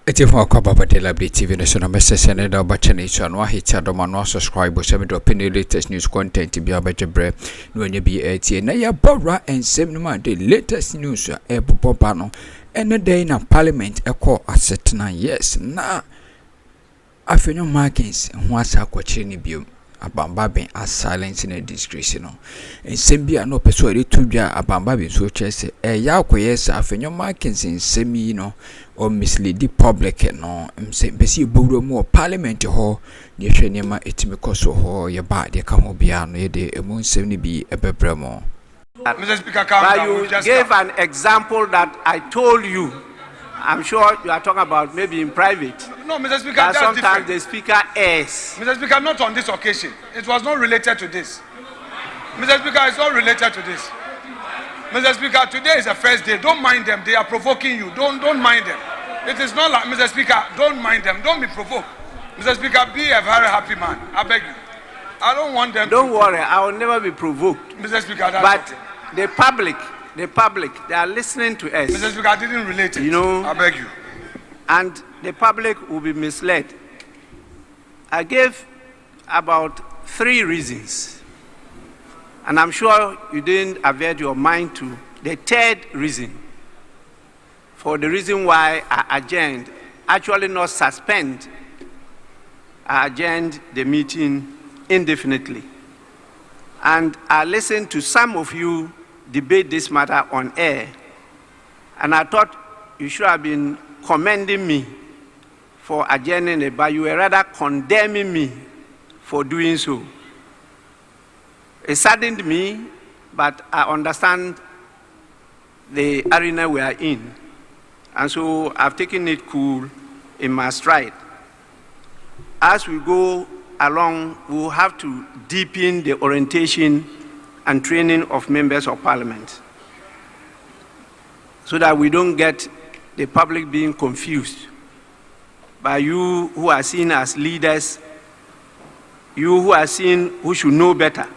Eti ho akwa de Likee TV no so na message na da obachane so no ahita do ma subscribe so me drop any latest news content bi abajebre no anya bi etie na ya bora ensem no ma the latest news e popa no ene day na parliament ekọ asetena yes na Afenyo Markins ho asa kwachire ni biom Bagbin as silence in a Dịsgrန့ce no ensembia no peso re tudwa Bagbin so chese ya akoyesa Afenyo Markins ensemi no o misleading public no mpesi bowro mu parliament ho ne hwenema etimi koso ho ye ba de ka ho bia no ye de emu nsem ni bi ebebremo. Mr. Speaker, you gave an example that I told you. I'm sure you are talking about maybe in private. No, Mr. Speaker, that's sometimes different. The Speaker is. Mr. Speaker, not on this occasion. It was not related to this. Mr. Speaker, it's not related to this. Mr. Speaker, today is the first day. Don't mind them. They are provoking you. Don't mind them. It is not like, Mr. Speaker, don't mind them. Don't be provoked. Mr. Speaker, be a very happy man. I beg you. I don't want them Don't worry. I will never be provoked. Mr. Speaker, that's but okay. The public, they are listening to us. Mr. Speaker, I didn't relate it. You know, I beg you. And the public will be misled. I gave about 3 reasons. And I'm sure you didn't avert your mind to the 3rd reason. For the reason why I adjourned, actually not suspend, I adjourned the meeting indefinitely. And I listened to some of you debate this matter on air, and I thought you should have been commending me for adjourning it, but you were rather condemning me for doing so. It saddened me, but I understand the arena we are in, and so I've taken it cool in my stride. As we go along, we'll have to deepen the orientation and training of members of parliament so that we don't get the public being confused by you who are seen as leaders, you who are seen who should know better,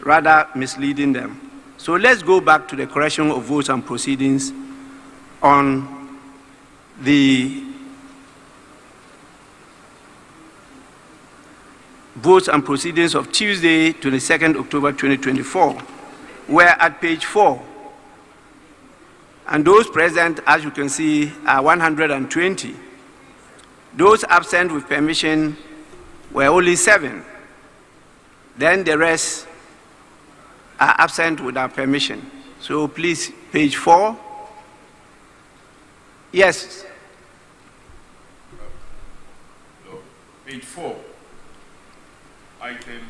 rather misleading them. So let's go back to the correction of votes and proceedings on the votes and proceedings of Tuesday, 22nd October 2024. We're at page 4. And those present, as you can see, are 120. Those absent with permission were only 7. Then the rest are absent without permission. So please, page 4. Yes. No. Page 4. Item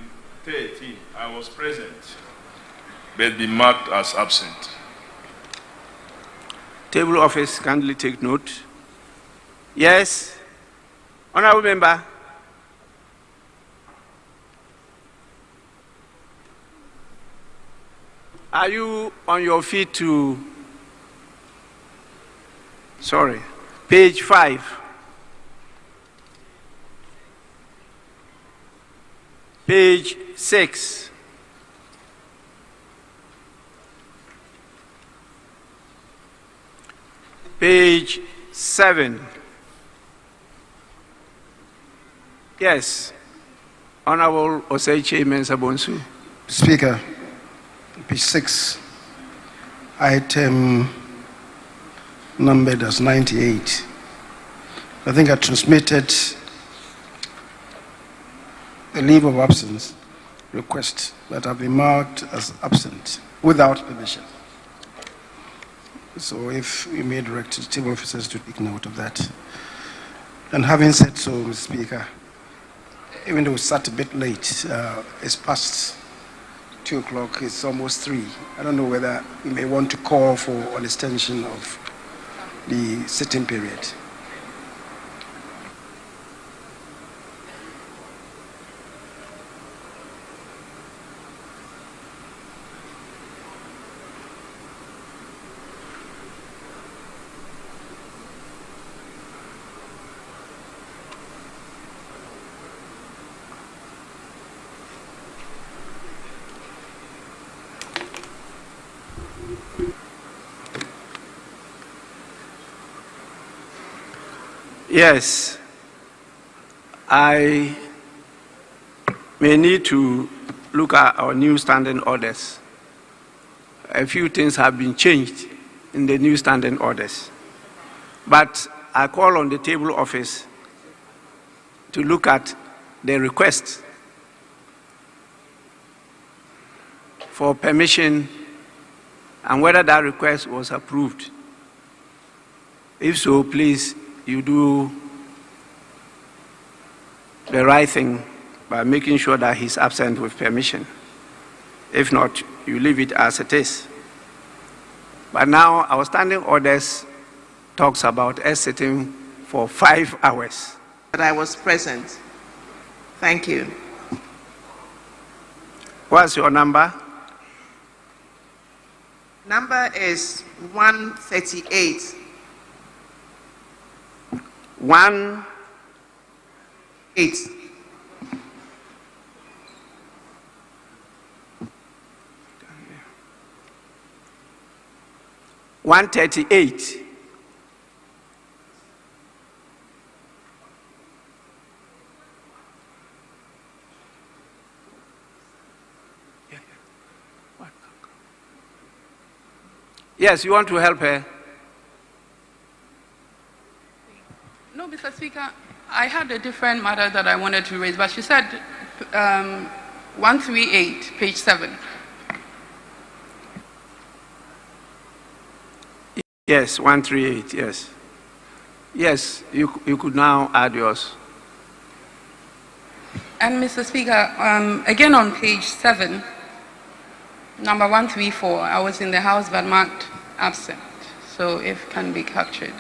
13, I was present, but be marked as absent. Table office, kindly take note. Yes, honorable member. Are you on your feet to, sorry, page 5. Page 6. Page 7. Yes. Honorable Oseiche Mensah-Bonsu. Speaker, page 6, item numbered as 98. I think I transmitted a leave of absence request that have been marked as absent without permission. So if you may direct table officers to take note of that. And having said so, Mr. Speaker, even though we sat a bit late, it's past 2 o'clock, it's almost 3. I don't know whether we may want to call for an extension of the sitting period. Yes, I may need to look at our new standing orders. A few things have been changed in the new standing orders. But I call on the table office to look at the request for permission and whether that request was approved. If so, please, you do the right thing by making sure that he's absent with permission. If not, you leave it as it is. But now our standing orders talks about us sitting for 5 hours. But I was present. Thank you. What's your number? Number is 138. 1 8. $138. Yes, you want to help her? No, Mr. Speaker, I had a different matter that I wanted to raise, but she said 138, page 7. Yes, 138, yes. Yes, you could now add yours. And Mr. Speaker, again on page 7, number 134, I was in the house but marked absent, so if can be captured.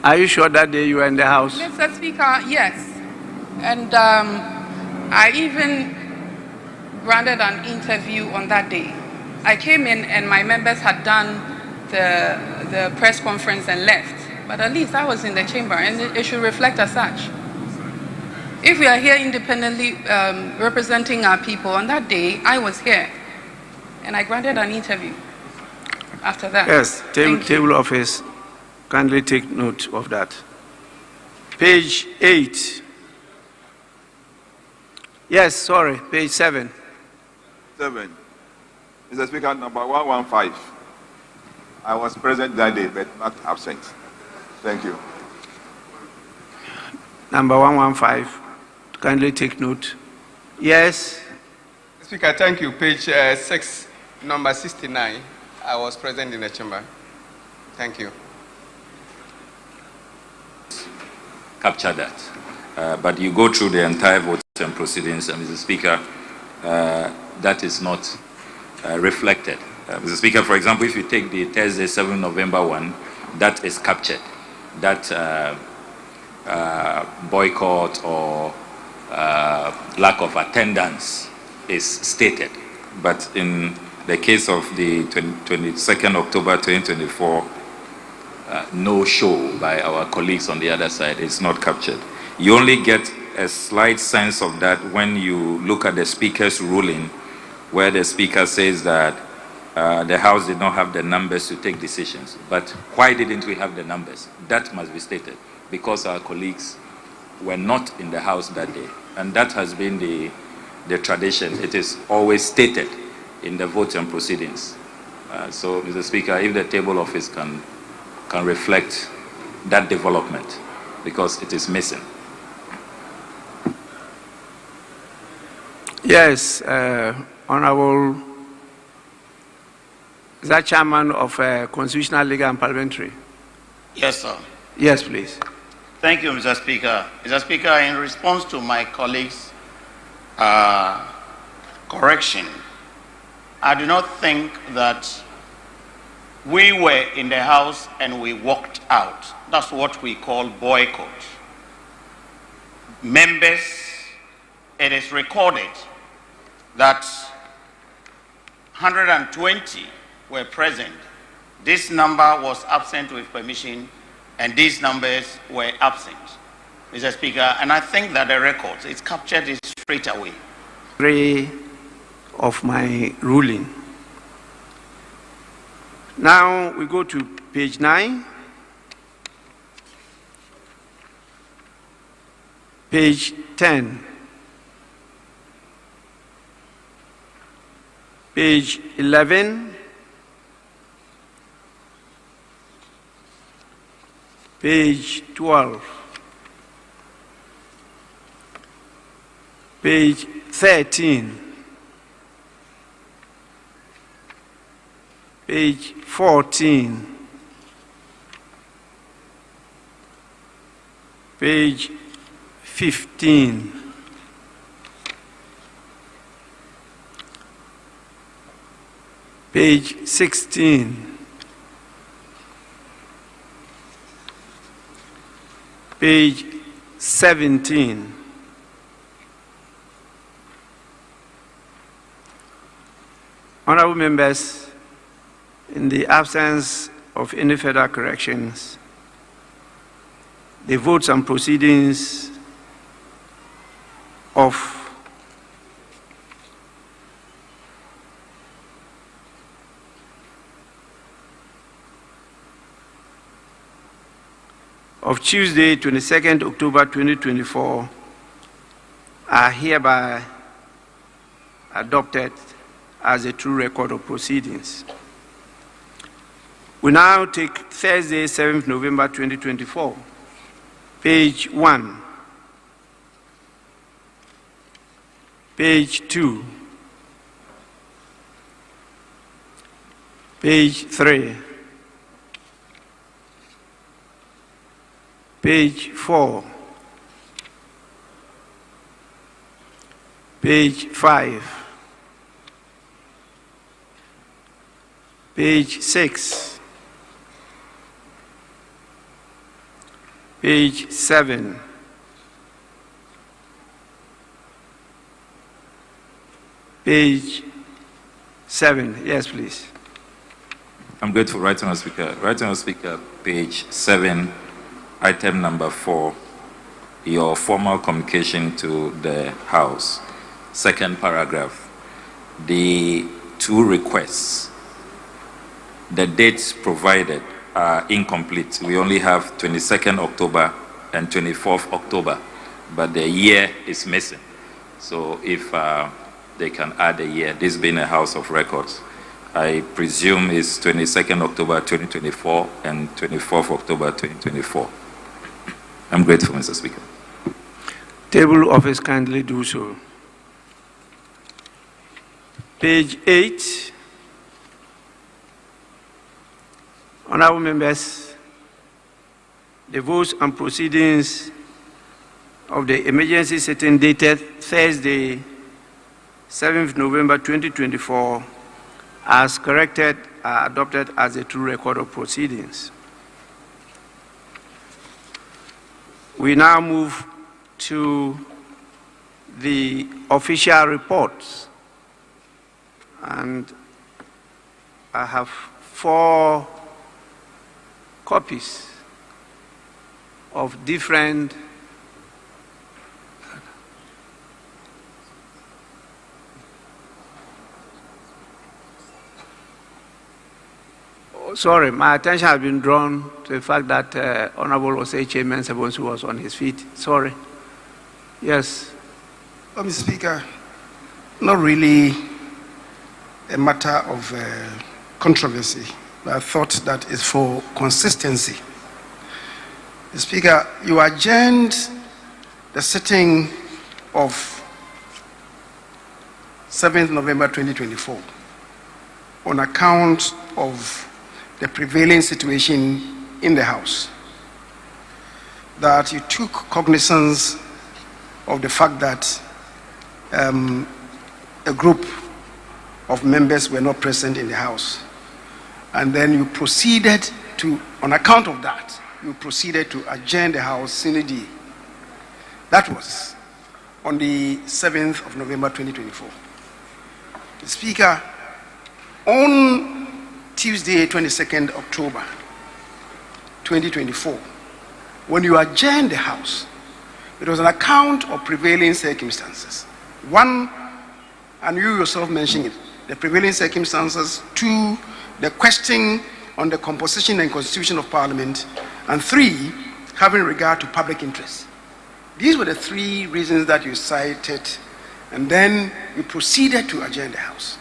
Are you sure that day you were in the house? Mr. Speaker, yes. And I even granted an interview on that day. I came in and my members had done the press conference and left. But at least I was in the chamber and it should reflect as such. If we are here independently representing our people, on that day I was here and I granted an interview after that. Yes, table office, kindly take note of that. Page 8. Yes, sorry, page 7. 7. Mr. Speaker, number 115. I was present that day, but not absent. Thank you. Number 115. Kindly take note. Yes. Speaker, thank you. Page 6, number 69. I was present in the chamber. Thank you. Capture that. But you go through the entire vote and proceedings, and Mr. Speaker, that is not reflected. Mr. Speaker, for example, if you take the Thursday, 7 November 1, that is captured. That boycott or lack of attendance is stated. But in the case of the 22nd October 2024, no show by our colleagues on the other side is not captured. You only get a slight sense of that when you look at the Speaker's ruling, where the Speaker says that the House did not have the numbers to take decisions. But why didn't we have the numbers? That must be stated, because our colleagues were not in the House that day. And that has been the tradition. It is always stated in the vote and proceedings. So, Mr. Speaker, if the table office can reflect that development, because it is missing. Yes, Honorable, is that Chairman of Constitutional, Legal and Parliamentary? Yes, sir. Yes, please. Thank you, Mr. Speaker. Mr. Speaker, in response to my colleague's correction, I do not think that we were in the House and we walked out. That's what we call boycott. Members, it is recorded that 120 were present. This number was absent with permission, and these numbers were absent, Mr. Speaker. And I think that the records, it's captured it straight away. 3 of my ruling. Now we go to page 9. Page 10. Page 11. Page 12. Page 13. Page 14. Page 15. Page 16. Page 17. Honorable members, in the absence of any further corrections, the votes and proceedings of Tuesday, 22nd October 2024 are hereby adopted as a true record of proceedings. We now take Thursday, 7th November 2024, page 1, page 2, page 3, page 4, page 5, page 6, page 7, page 7. Yes, please. I'm grateful, Right Honourable Speaker. Right Honourable Speaker, page 7, item number 4, your formal communication to the House. Second paragraph, the two requests, the dates provided are incomplete. We only have 22nd October and 24th October, but the year is missing. So if they can add a year, this being a House of Records, I presume it's 22nd October 2024 and 24th October 2024. I'm grateful, Mr. Speaker. Table office kindly do so. Page 8. Honorable members, the votes and proceedings of the emergency sitting dated Thursday, 7th November 2024, as corrected, are adopted as a true record of proceedings. We now move to the official reports, and I have 4 copies of different sorry, my attention has been drawn to the fact that Honorable Osei Chairman Sebonsu was on his feet. Sorry. Yes. Mr. Speaker, not really a matter of controversy, but I thought that is for consistency. Mr. Speaker, you adjourned the sitting of 7th November 2024 on account of the prevailing situation in the House, that you took cognizance of the fact that a group of members were not present in the House, and then you proceeded to, on account of that, you proceeded to adjourn the House sine die. That was on the 7th of November 2024. The Speaker, on Tuesday, 22nd October 2024, when you adjourned the House, it was on account of prevailing circumstances. One, and you yourself mentioned it, the prevailing circumstances, 2, the question on the composition and constitution of Parliament, and 3, having regard to public interest. These were the 3 reasons that you cited, and then you proceeded to adjourn the House.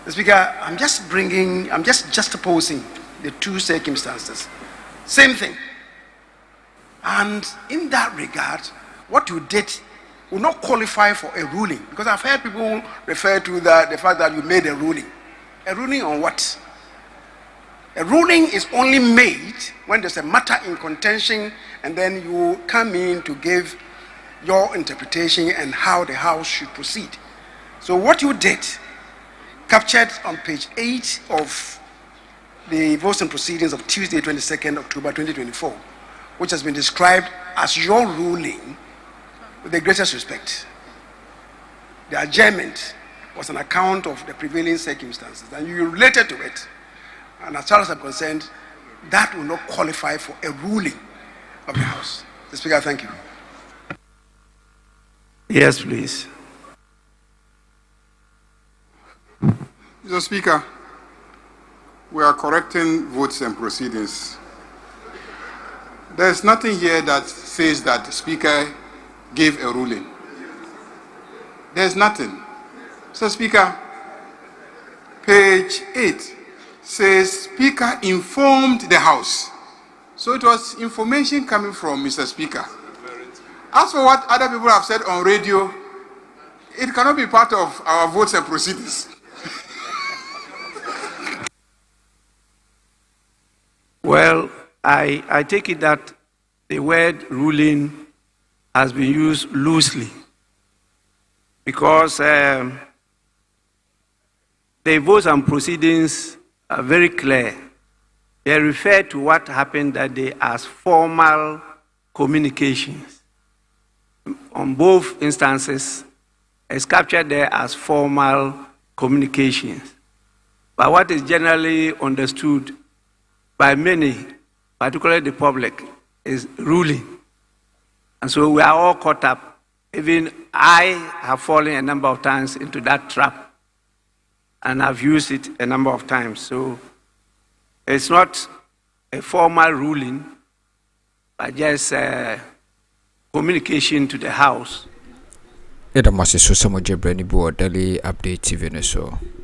Mr. Speaker, I'm just juxtaposing the 2 circumstances. Same thing. And in that regard, what you did will not qualify for a ruling, because I've heard people refer to the fact that you made a ruling. A ruling on what? A ruling is only made when there's a matter in contention, and then you come in to give your interpretation and how the House should proceed. So what you did, captured on page 8 of the votes and proceedings of Tuesday, 22nd October 2024, which has been described as your ruling, with the greatest respect. The adjournment was an account of the prevailing circumstances, and you related to it. And as far as I'm concerned, that will not qualify for a ruling of the House. Mr. Speaker, thank you. Yes, please. Mr. Speaker, we are correcting votes and proceedings. There's nothing here that says that the Speaker gave a ruling. There's nothing. Mr. Speaker, page 8 says Speaker informed the House. So it was information coming from Mr. Speaker. As for what other people have said on radio, it cannot be part of our votes and proceedings. Well, I take it that the word ruling has been used loosely, because the votes and proceedings are very clear. They refer to what happened that day as formal communications. On both instances, it's captured there as formal communications. But what is generally understood by many, particularly the public, is ruling. And so we are all caught up. Even I have fallen a number of times into that trap, and I've used it a number of times. So it's not a formal ruling, but just communication to the House. It must be so much a brand new Daily Update TV.